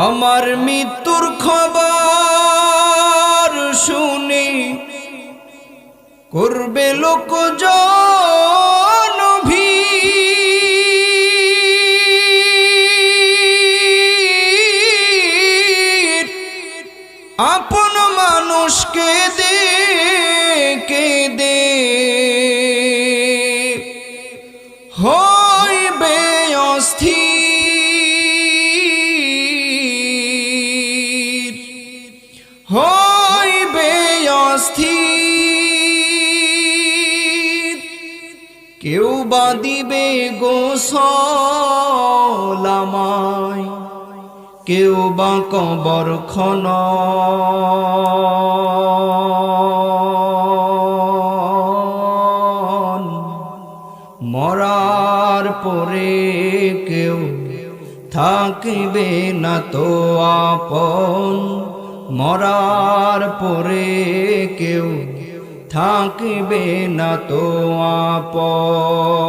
আমার মৃত্যুর খবর শুনে করবে লোকজন ভিড়, আপন মানুষকে কেঁদে হইবে অস্থির, হইবে অস্থির। কেউ বা দিবে গোসল আমায়, কেউ বা কবর খনন। মরার পরে কেউ থাকবে না তো আপন, মরার পরে কেউ থাকবে না তো আপন।